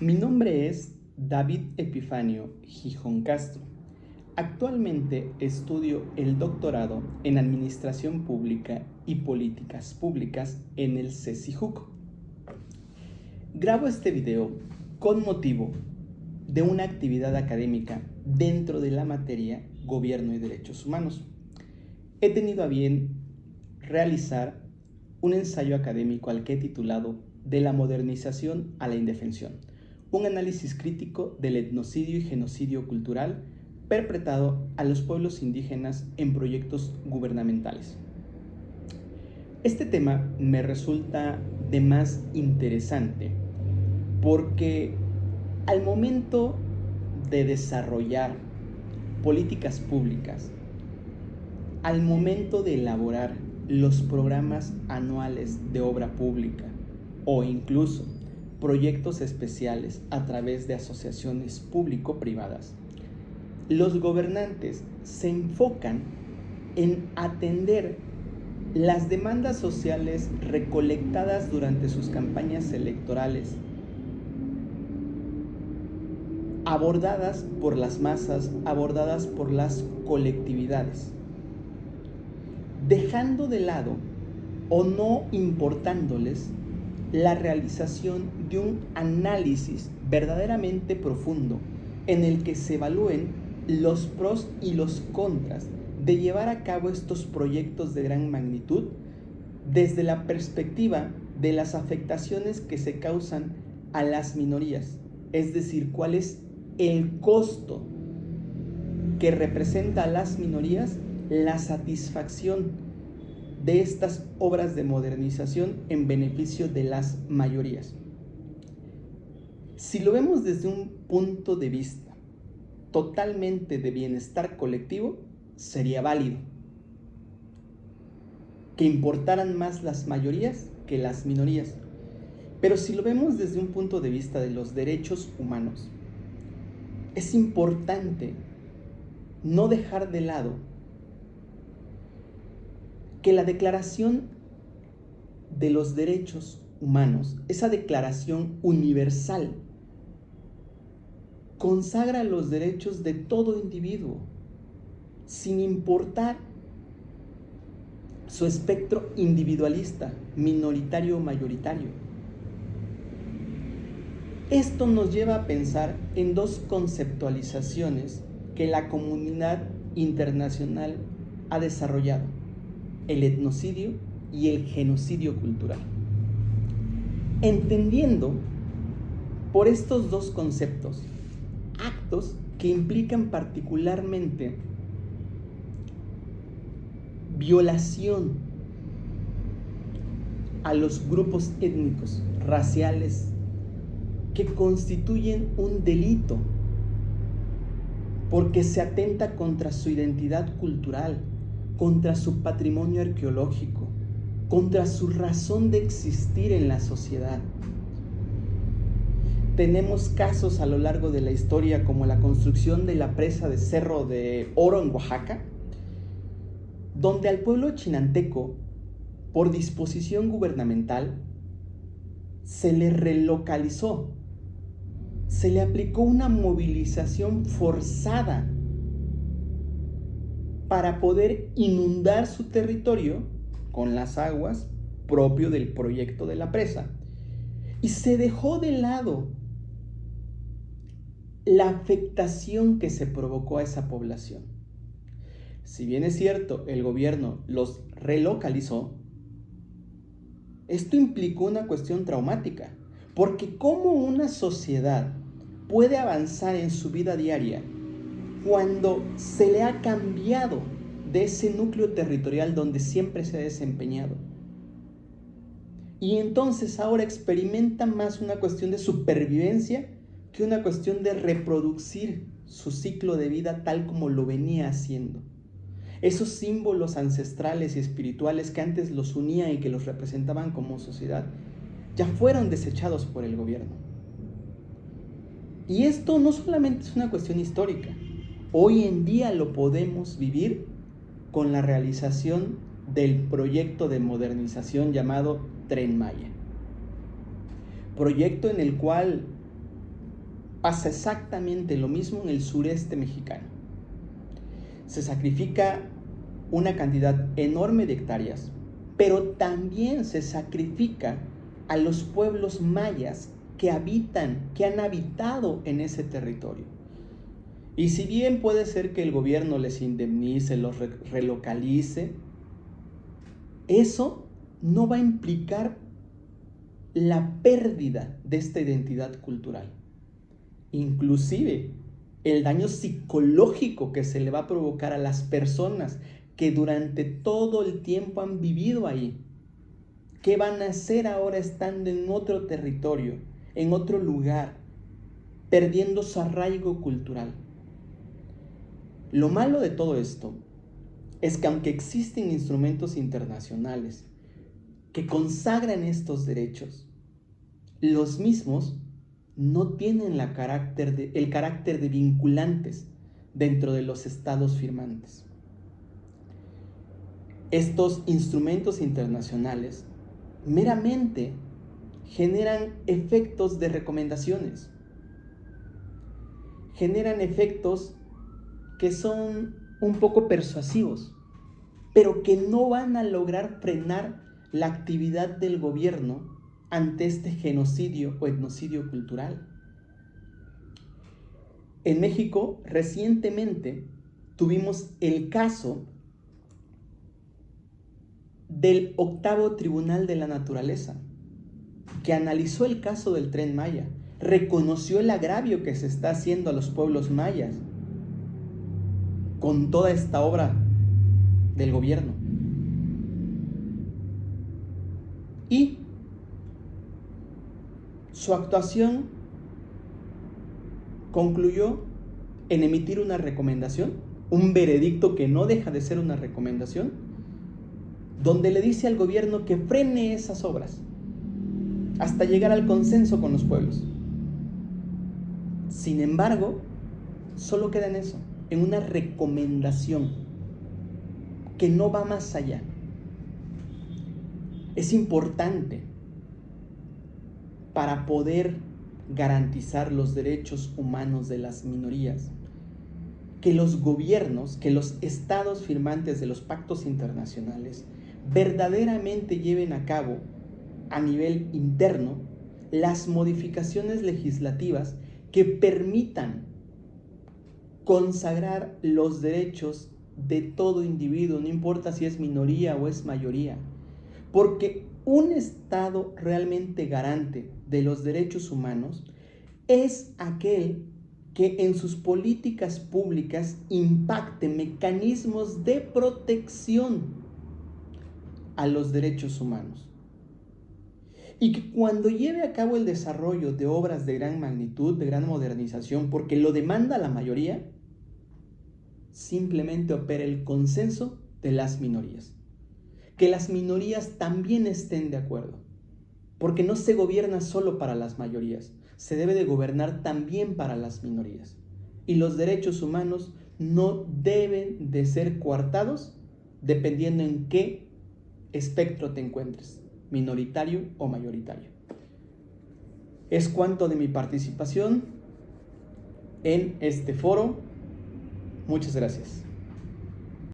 Mi nombre es David Epifanio Gijón Castro. Actualmente estudio el doctorado en Administración Pública y Políticas Públicas en el CECIJUC. Grabo este video con motivo de una actividad académica dentro de la materia Gobierno y Derechos Humanos. He tenido a bien realizar un ensayo académico al que he titulado De la modernización a la indefensión, un análisis crítico del etnocidio y genocidio cultural perpetrado a los pueblos indígenas en proyectos gubernamentales. Este tema me resulta de más interesante porque al momento de desarrollar políticas públicas, al momento de elaborar los programas anuales de obra pública o incluso proyectos especiales a través de asociaciones público-privadas, los gobernantes se enfocan en atender las demandas sociales recolectadas durante sus campañas electorales, abordadas por las masas, abordadas por las colectividades, dejando de lado o no importándoles la realización de un análisis verdaderamente profundo en el que se evalúen los pros y los contras de llevar a cabo estos proyectos de gran magnitud desde la perspectiva de las afectaciones que se causan a las minorías, es decir, cuál es el costo que representa a las minorías la satisfacción de estas obras de modernización en beneficio de las mayorías. Si lo vemos desde un punto de vista totalmente de bienestar colectivo, sería válido que importaran más las mayorías que las minorías. Pero si lo vemos desde un punto de vista de los derechos humanos, es importante no dejar de lado que la Declaración de los Derechos Humanos, esa declaración universal, consagra los derechos de todo individuo, sin importar su espectro individualista, minoritario o mayoritario. Esto nos lleva a pensar en dos conceptualizaciones que la comunidad internacional ha desarrollado: el etnocidio y el genocidio cultural. Entendiendo por estos dos conceptos actos que implican particularmente violación a los grupos étnicos, raciales, que constituyen un delito porque se atenta contra su identidad cultural, contra su patrimonio arqueológico, contra su razón de existir en la sociedad. Tenemos casos a lo largo de la historia como la construcción de la presa de Cerro de Oro en Oaxaca, donde al pueblo chinanteco, por disposición gubernamental, se le relocalizó, se le aplicó una movilización forzada para poder inundar su territorio con las aguas propio del proyecto de la presa. Y se dejó de lado la afectación que se provocó a esa población. Si bien es cierto, el gobierno los relocalizó, esto implicó una cuestión traumática, porque ¿cómo una sociedad puede avanzar en su vida diaria cuando se le ha cambiado de ese núcleo territorial donde siempre se ha desempeñado? Y entonces ahora experimenta más una cuestión de supervivencia que una cuestión de reproducir su ciclo de vida tal como lo venía haciendo. Esos símbolos ancestrales y espirituales que antes los unían y que los representaban como sociedad, ya fueron desechados por el gobierno. Y esto no solamente es una cuestión histórica, hoy en día lo podemos vivir con la realización del proyecto de modernización llamado Tren Maya. Proyecto en el cual pasa exactamente lo mismo en el sureste mexicano. Se sacrifica una cantidad enorme de hectáreas, pero también se sacrifica a los pueblos mayas que han habitado en ese territorio. Y si bien puede ser que el gobierno les indemnice, los relocalice, eso no va a implicar la pérdida de esta identidad cultural. Inclusive el daño psicológico que se le va a provocar a las personas que durante todo el tiempo han vivido ahí. ¿Qué van a hacer ahora estando en otro territorio, en otro lugar, perdiendo su arraigo cultural? Lo malo de todo esto es que aunque existen instrumentos internacionales que consagran estos derechos, los mismos no tienen el carácter de vinculantes dentro de los estados firmantes. Estos instrumentos internacionales meramente generan efectos de recomendaciones, generan efectos que son un poco persuasivos, pero que no van a lograr frenar la actividad del gobierno ante este genocidio o etnocidio cultural. En México, recientemente, tuvimos el caso del 8º Tribunal de la Naturaleza, que analizó el caso del Tren Maya, reconoció el agravio que se está haciendo a los pueblos mayas con toda esta obra del gobierno. Y su actuación concluyó en emitir una recomendación, un veredicto que no deja de ser una recomendación, donde le dice al gobierno que frene esas obras hasta llegar al consenso con los pueblos. Sin embargo, solo queda en eso, en una recomendación que no va más allá. Es importante para poder garantizar los derechos humanos de las minorías que los gobiernos, que los estados firmantes de los pactos internacionales verdaderamente lleven a cabo a nivel interno las modificaciones legislativas que permitan consagrar los derechos de todo individuo, no importa si es minoría o es mayoría, porque un Estado realmente garante de los derechos humanos es aquel que en sus políticas públicas impacte mecanismos de protección a los derechos humanos. Y que cuando lleve a cabo el desarrollo de obras de gran magnitud, de gran modernización, porque lo demanda la mayoría, simplemente opere el consenso de las minorías. Que las minorías también estén de acuerdo, porque no se gobierna solo para las mayorías, se debe de gobernar también para las minorías. Y los derechos humanos no deben de ser coartados dependiendo en qué espectro te encuentres, minoritario o mayoritario. Es cuanto de mi participación en este foro. Muchas gracias.